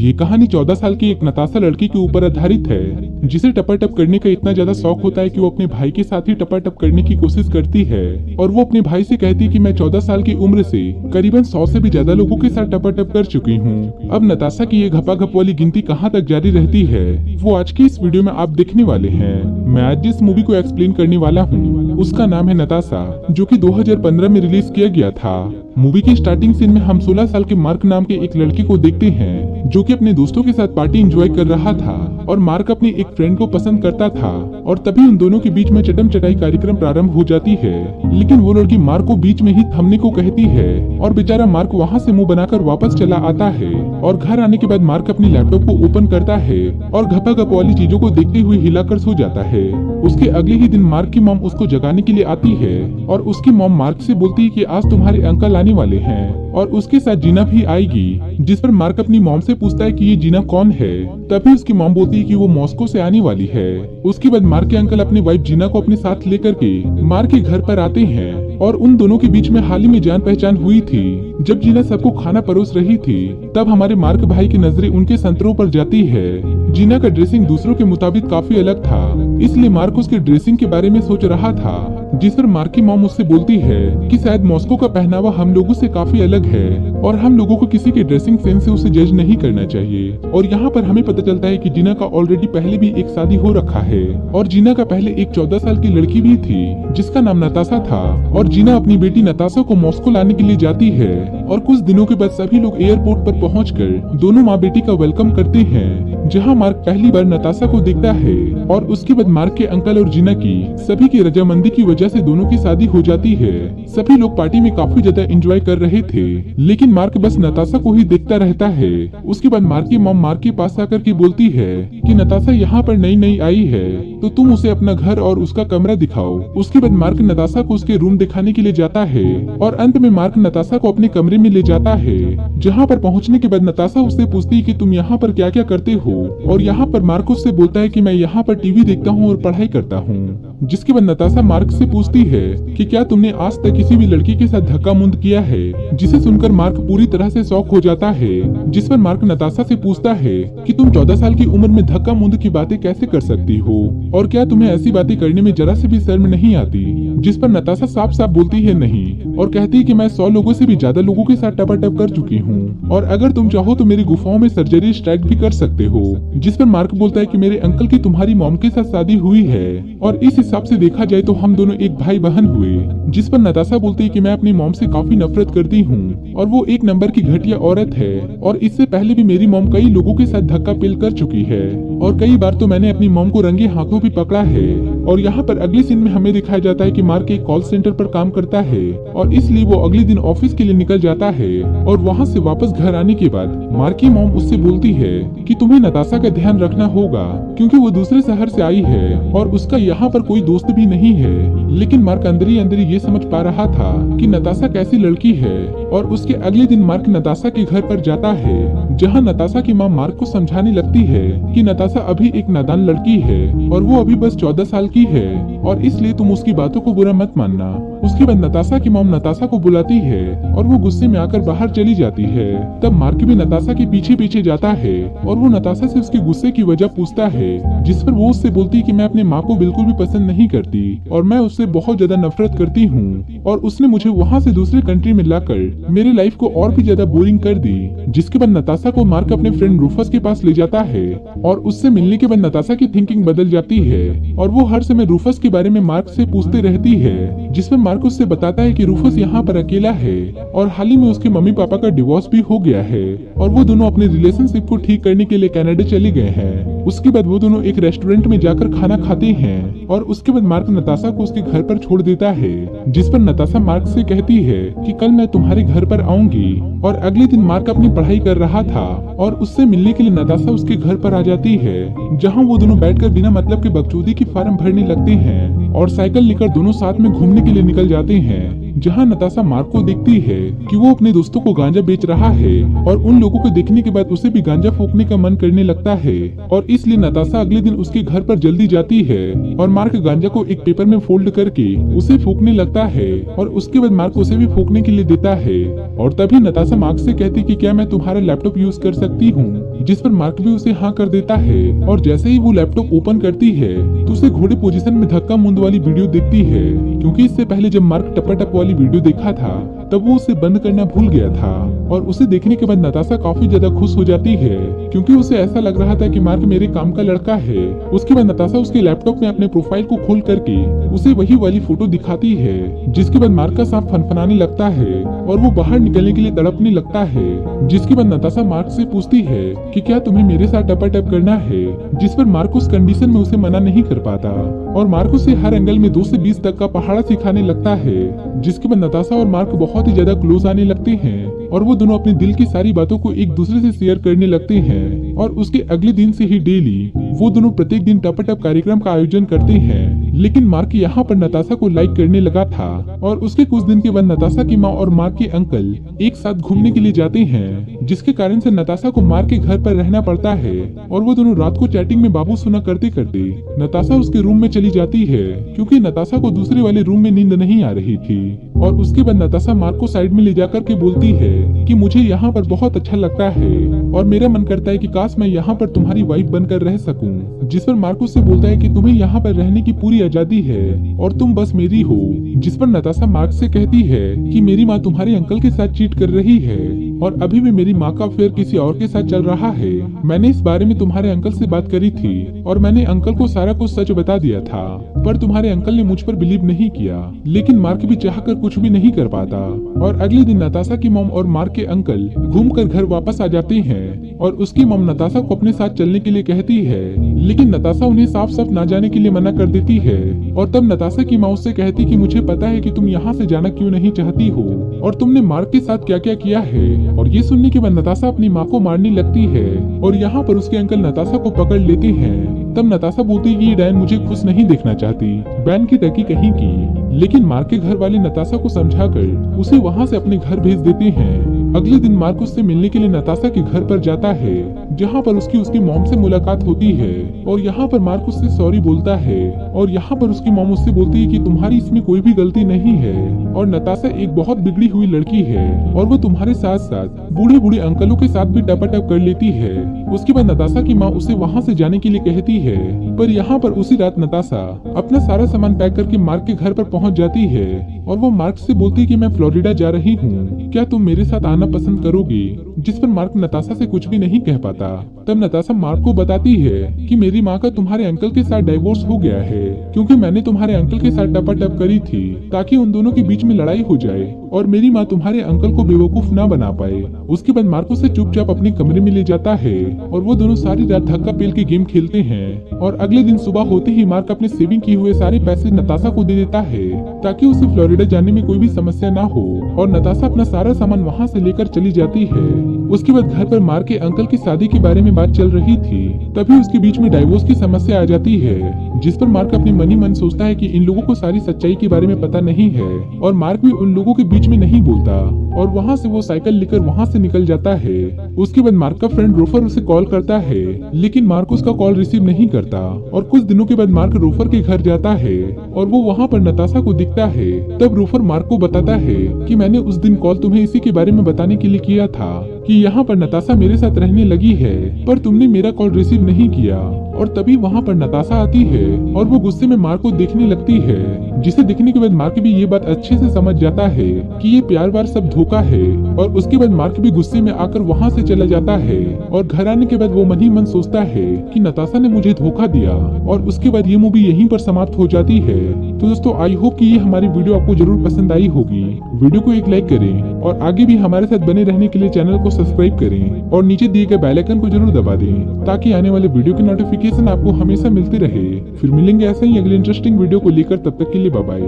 ये कहानी 14 साल की एक नताशा लड़की के ऊपर आधारित है, जिसे टपाटप करने का इतना ज्यादा शौक होता है कि वो अपने भाई के साथ ही टपाटप करने की कोशिश करती है। और वो अपने भाई से कहती है कि मैं 14 साल की उम्र से करीबन 100 से भी ज्यादा लोगों के साथ टपाटप कर चुकी हूँ। अब नताशा की ये घपाघप वाली गिनती कहाँ तक जारी रहती है, वो आज की इस वीडियो में आप देखने वाले हैं। मैं आज जिस मूवी को एक्सप्लेन करने वाला हूँ उसका नाम है नताशा, जो कि 2015 में रिलीज किया गया था। मूवी की स्टार्टिंग सीन में हम 16 साल के मार्क नाम के एक लड़के को देखते हैं, जो कि अपने दोस्तों के साथ पार्टी एंजॉय कर रहा था और मार्क अपनी एक फ्रेंड को पसंद करता था। और तभी उन दोनों के बीच में चटम चटाई कार्यक्रम प्रारंभ हो जाती है, लेकिन वो लड़की मार्क को बीच में ही थमने को कहती है और बेचारा मार्क वहाँ से मुंह बनाकर वापस चला आता है। और घर आने के बाद मार्क अपनी लैपटॉप को ओपन करता है और घपाघप वाली चीजों को देखते हुए हिलाकर सो जाता है। उसके अगले ही दिन मार्क की मॉम उसको जगाने के लिए आती है और उसकी मॉम मार्क से बोलती है कि आज तुम्हारे अंकल आने वाले हैं और उसके साथ जीना भी आएगी। जिस पर मार्क अपनी मॉम से पूछता है कि ये जीना कौन है। तभी उसकी मॉम बोलती है कि वो मॉस्को से आने वाली है। उसके बाद मार्क के अंकल अपनी वाइफ जीना को अपने साथ लेकर के मार्क के घर पर आते हैं और उन दोनों के बीच में हाल ही में जान पहचान हुई थी। जब जीना सबको खाना परोस रही थी तब हमारे मार्क भाई की नजरें उनके संतरों पर जाती है। जीना का ड्रेसिंग दूसरों के मुताबिक काफी अलग था, इसलिए मार्क उसके ड्रेसिंग के बारे में सोच रहा था। जिस पर मार्क की मॉम उससे बोलती है कि शायद मॉस्को का पहनावा हम लोगों से काफी अलग है और हम लोगों को किसी के ड्रेसिंग सेंस से उसे जज नहीं करना चाहिए। और यहाँ पर हमें पता चलता है कि जीना का ऑलरेडी पहले भी एक शादी हो रखा है और जीना का पहले एक 14 साल की लड़की भी थी जिसका नाम नताशा था। और जीना अपनी बेटी नताशा को मॉस्को लाने के लिए जाती है और कुछ दिनों के बाद सभी लोग एयरपोर्ट पर पहुंचकर दोनों माँ बेटी का वेलकम करते हैं, जहाँ मार्क पहली बार नताशा को देखता है। और उसके बाद मार्क के अंकल और जीना की सभी की रजामंदी की वजह से दोनों की शादी हो जाती है। सभी लोग पार्टी में काफी ज्यादा एंजॉय कर रहे थे, लेकिन मार्क बस नताशा को ही देखता रहता है। उसके बाद मार्क की मॉम मार्क के पास आकर के बोलती है कि नताशा यहाँ पर नई नई आई है, तो तुम उसे अपना घर और उसका कमरा दिखाओ। उसके बाद मार्क नताशा को उसके रूम दिखाने के लिए जाता है और अंत में मार्क नताशा को अपने कमरे में ले जाता है। जहाँ पर पहुँचने के बाद नताशा उससे पूछती है कि तुम यहाँ पर क्या क्या करते हो। और यहाँ पर मार्क उससे बोलता है कि मैं यहाँ पर टीवी देखता हूँ और पढ़ाई करता हूँ। जिसके बाद नताशा मार्क से पूछती है कि क्या तुमने आज तक किसी भी लड़की के साथ धक्का मुंद किया है, जिसे सुनकर मार्क पूरी तरह से शॉक हो जाता है। जिस पर मार्क नताशा से पूछता है कि तुम 14 साल की उम्र में धक्का मुंद की बातें कैसे कर सकती हो और क्या तुम्हें ऐसी बातें करने में जरा से भी शर्म नहीं आती। जिस पर नताशा साफ साफ बोलती है नहीं और कहती है कि मैं 100 लोगों से भी ज्यादा लोगों के साथ टपाटप कर चुकी हूँ और अगर तुम चाहो तो मेरी गुफाओं में सर्जरी स्ट्राइक भी कर सकते हो। जिस पर मार्क बोलता है कि मेरे अंकल की तुम्हारी मॉम के साथ शादी हुई है और इस हिसाब से देखा जाए तो हम दोनों एक भाई बहन हुए। जिस पर नताशा बोलती है कि मैं अपनी मॉम से काफी नफरत करती हूँ और वो एक नंबर की घटिया औरत है और इससे पहले भी मेरी मॉम कई लोगों के साथ धक्का पेल कर चुकी है और कई बार तो मैंने अपनी मॉम को रंगे हाथों भी पकड़ा है। और यहाँ पर अगले सीन में हमें दिखाया जाता है कि मार्क एक कॉल सेंटर पर काम करता है और इसलिए वो अगले दिन ऑफिस के लिए निकल जाता है। और वहाँ से वापस घर आने के बाद मार्क की मॉम उससे बोलती है कि तुम्हें नताशा का ध्यान रखना होगा क्योंकि वो दूसरे शहर से आई है और उसका यहाँ पर कोई दोस्त भी नहीं है। लेकिन मार्क अंदर ही अंदर ये समझ पा रहा था कि नताशा कैसी लड़की है। और उसके अगले दिन मार्क नताशा के घर पर जाता है, जहाँ नताशा की माँ मार्क को समझाने लगती है कि नताशा अभी एक नादान लड़की है और वो अभी बस 14 साल की है और इसलिए तुम उसकी बातों को बुरा मत मानना। उसके बाद नताशा की मॉम नताशा को बुलाती है और वो गुस्से में आकर बाहर चली जाती है। तब मार्क भी नताशा के पीछे पीछे जाता है और वो नताशा से उसके गुस्से की वजह पूछता है, जिस पर वो उससे बोलती है कि मैं अपने माँ को बिल्कुल भी पसंद नहीं करती और मैं उससे बहुत ज्यादा नफरत करती हूँ और उसने मुझे वहाँ से दूसरे कंट्री में लाकर मेरी लाइफ को और भी ज्यादा बोरिंग कर दी। जिसके बाद नताशा को मार्क अपने फ्रेंड रूफस के पास ले जाता है और उससे मिलने के बाद नताशा की थिंकिंग बदल जाती है और वो हर समय रूफस के बारे में मार्क से पूछते रहती है। जिस पर मार्क उससे बताता है कि रूफस यहाँ पर अकेला है और हाल ही में उसके मम्मी पापा का डिवोर्स भी हो गया है और वो दोनों अपने रिलेशनशिप को ठीक करने के लिए कनाडा चले गए हैं। उसके बाद वो दोनों एक रेस्टोरेंट में जाकर खाना खाते हैं और उसके बाद मार्क नताशा को उसके घर पर छोड़ देता है। जिस पर नताशा मार्क से कहती है कि कल मैं तुम्हारे घर पर आऊंगी। और अगले दिन मार्क अपनी पढ़ाई कर रहा था और उससे मिलने के लिए नताशा उसके घर पर आ जाती है, जहां वो दोनों बैठकर बिना मतलब के बकचोदी की फार्म भरने लगते हैं और साइकिल लेकर दोनों साथ में घूमने के लिए निकल जाते हैं। जहाँ नताशा मार्क को देखती है कि वो अपने दोस्तों को गांजा बेच रहा है और उन लोगों को देखने के बाद उसे भी गांजा फूकने का मन करने लगता है और इसलिए नताशा अगले दिन उसके घर पर जल्दी जाती है और मार्क गांजा को एक पेपर में फोल्ड करके उसे फूकने लगता है और उसके बाद मार्क उसे भी फूकने के लिए देता है और तभी नताशा मार्क से कहती कि क्या मैं तुम्हारा लैपटॉप यूज कर सकती हूँ, जिस पर मार्क भी उसे हाँ कर देता है और जैसे ही वो लैपटॉप ओपन करती है तो उसे घोड़े पोजीशन में धक्का मुंद वाली वीडियो दिखती है, क्योंकि इससे पहले जब मार्क टपा टप वाली वीडियो देखा था तब वो उसे बंद करना भूल गया था और उसे देखने के बाद नताशा काफी ज्यादा खुश हो जाती है, क्योंकि उसे ऐसा लग रहा था कि मार्क मेरे काम का लड़का है। उसके बाद नताशा उसके लैपटॉप में अपने प्रोफाइल को खोल करके उसे वही वाली फोटो दिखाती है, जिसके बाद मार्क का सांप फनफनाने लगता है और वो बाहर निकलने के लिए तड़पने लगता है। जिसके बाद नताशा मार्क से पूछती है कि क्या तुम्हें मेरे साथ टपाटप करना है, जिस पर मार्क उस कंडीशन में उसे मना नहीं कर पाता और मार्क उसे हर एंगल में 2 से 20 तक का पहाड़ा सिखाने लगता है। जिसके बाद नताशा और मार्क बहुत ही ज्यादा क्लोज आने लगते हैं और वो दोनों अपने दिल की सारी बातों को एक दूसरे से शेयर करने लगते हैं और उसके अगले दिन से ही डेली वो दोनों प्रत्येक दिन टपाटप कार्यक्रम का आयोजन करते हैं। लेकिन मार्क यहाँ पर नताशा को लाइक करने लगा था और उसके कुछ दिन के बाद नताशा की माँ और मार्क के अंकल एक साथ घूमने के लिए जाते हैं, जिसके कारण से नताशा को मार्क के घर पर रहना पड़ता है और वो दोनों रात को चैटिंग में बाबू सुना करते करते नताशा उसके रूम में चली जाती है, क्योंकि नताशा को दूसरे वाले रूम में नींद नहीं आ रही थी। और उसके बाद नताशा मार्क को साइड में ले जाकर के बोलती है कि मुझे यहाँ पर बहुत अच्छा लगता है और मेरा मन करता है कि काश मैं यहाँ पर तुम्हारी वाइफ बनकर रह सकूं। जिस पर मार्क उससे बोलता है कि तुम्हें यहाँ पर रहने की पूरी आजादी है और तुम बस मेरी हो। जिस पर नताशा मार्क से कहती है कि मेरी माँ तुम्हारे अंकल के साथ चीट कर रही है और अभी भी मेरी माँ का अफेयर किसी और के साथ चल रहा है। मैंने इस बारे में तुम्हारे अंकल से बात करी थी और मैंने अंकल को सारा कुछ सच बता दिया था, पर तुम्हारे अंकल ने मुझ पर बिलीव नहीं किया। लेकिन मार्क भी चाहकर कुछ भी नहीं कर पाता और अगले दिन नताशा की मॉम और मार्क के अंकल घूमकर घर वापस आ जाते हैं और उसकी मॉम नताशा को अपने साथ चलने के लिए कहती है, लेकिन नताशा उन्हें साफ साफ ना जाने के लिए मना कर देती है। और तब नताशा की माँ उससे कहती कि मुझे पता है कि तुम यहाँ से जाना क्यों नहीं चाहती हो और तुमने मार्क के साथ क्या क्या किया है। और ये सुनने के बाद नताशा अपनी माँ को मारने लगती है और यहाँ पर उसके अंकल नताशा को पकड़ लेते हैं। तब नताशा बोलती है कि ये डैन मुझे खुश नहीं देखना चाहती, बैन की टकी कहीं की। लेकिन मार्क के घर वाले नताशा को समझाकर उसे वहाँ से अपने घर भेज देते हैं। अगले दिन मार्क उससे मिलने के लिए नताशा के घर पर जाता है, जहाँ पर उसकी मॉम से मुलाकात होती है और यहाँ पर मार्क उससे सॉरी बोलता है और यहाँ पर उसकी मॉम उससे बोलती है कि तुम्हारी इसमें कोई भी गलती नहीं है और नताशा एक बहुत बिगड़ी हुई लड़की है और वो तुम्हारे साथ साथ बूढ़े बूढ़े अंकलों के साथ भी टपाटप कर लेती है। उसके बाद नताशा की माँ उसे वहाँ से जाने के लिए कहती है, पर यहाँ पर उसी रात नताशा अपना सारा सामान पैक करके मार्क के घर पर पहुँच जाती है और वो मार्क से बोलती है कि मैं फ्लोरिडा जा रही हूँ, क्या तुम मेरे साथ आना पसंद करोगी। जिस पर मार्क नताशा से कुछ भी नहीं कह पाता। तब नताशा मार्क को बताती है कि मेरी माँ का तुम्हारे अंकल के साथ डाइवोर्स हो गया है, क्योंकि मैंने तुम्हारे अंकल के साथ टपाटप करी थी ताकि उन दोनों के बीच में लड़ाई हो जाए और मेरी माँ तुम्हारे अंकल को बेवकूफ ना बना पाए। उसके बाद मार्क उसे चुपचाप अपने कमरे में ले जाता है और वो दोनों सारी रात धक्का पेल के गेम खेलते हैं और अगले दिन सुबह होते ही मार्क अपने सेविंग किए हुए सारे पैसे नताशा को दे देता है ताकि उसे फ्लोरिडा जाने में कोई भी समस्या ना हो और नताशा अपना सारा सामान वहाँ से लेकर चली जाती है। उसके बाद घर पर मार्क के अंकल की शादी के बारे में बात चल रही थी, तभी उसके बीच में डाइवोर्स की समस्या आ जाती है, जिस पर मार्क अपने मन ही मन सोचता है कि इन लोगों को सारी सच्चाई के बारे में पता नहीं है और मार्क भी उन लोगों के बीच में नहीं बोलता और वहाँ से वो साइकिल लेकर वहाँ से निकल जाता है। उसके बाद मार्क का फ्रेंड रोफर उसे कॉल करता है, लेकिन मार्क उसका कॉल रिसीव नहीं करता और कुछ दिनों के बाद मार्क रोफर के घर जाता है और वो वहाँ पर नताशा को दिखता है। तब रोफर मार्क को बताता है कि मैंने उस दिन कॉल तुम्हें इसी के बारे में बताने के लिए किया था कि यहाँ पर नताशा मेरे साथ रहने लगी है, पर तुमने मेरा कॉल रिसीव नहीं किया। और तभी वहाँ पर नताशा आती है और वो गुस्से में मार्क को देखने लगती है, जिसे देखने के बाद मार्क भी ये बात अच्छे से समझ जाता है कि ये प्यार वार सब धोखा है। और उसके बाद मार्क भी गुस्से में आकर वहाँ से चला जाता है और घर आने के बाद वो मन ही मन सोचता है कि नताशा ने मुझे धोखा दिया। और उसके बाद ये मूवी यहीं पर समाप्त हो जाती है। तो दोस्तों आई होप कि ये हमारी वीडियो आपको जरूर पसंद आई होगी। वीडियो को एक लाइक करें और आगे भी हमारे साथ बने रहने के लिए चैनल को सब्सक्राइब करें और नीचे दिए गए बेल आइकन को जरूर दबा दें ताकि आने वाले वीडियो की नोटिफिकेशन आपको हमेशा मिलती रहे। फिर मिलेंगे ऐसे ही अगले इंटरेस्टिंग वीडियो को लेकर, तब तक के लिए बाय बाय।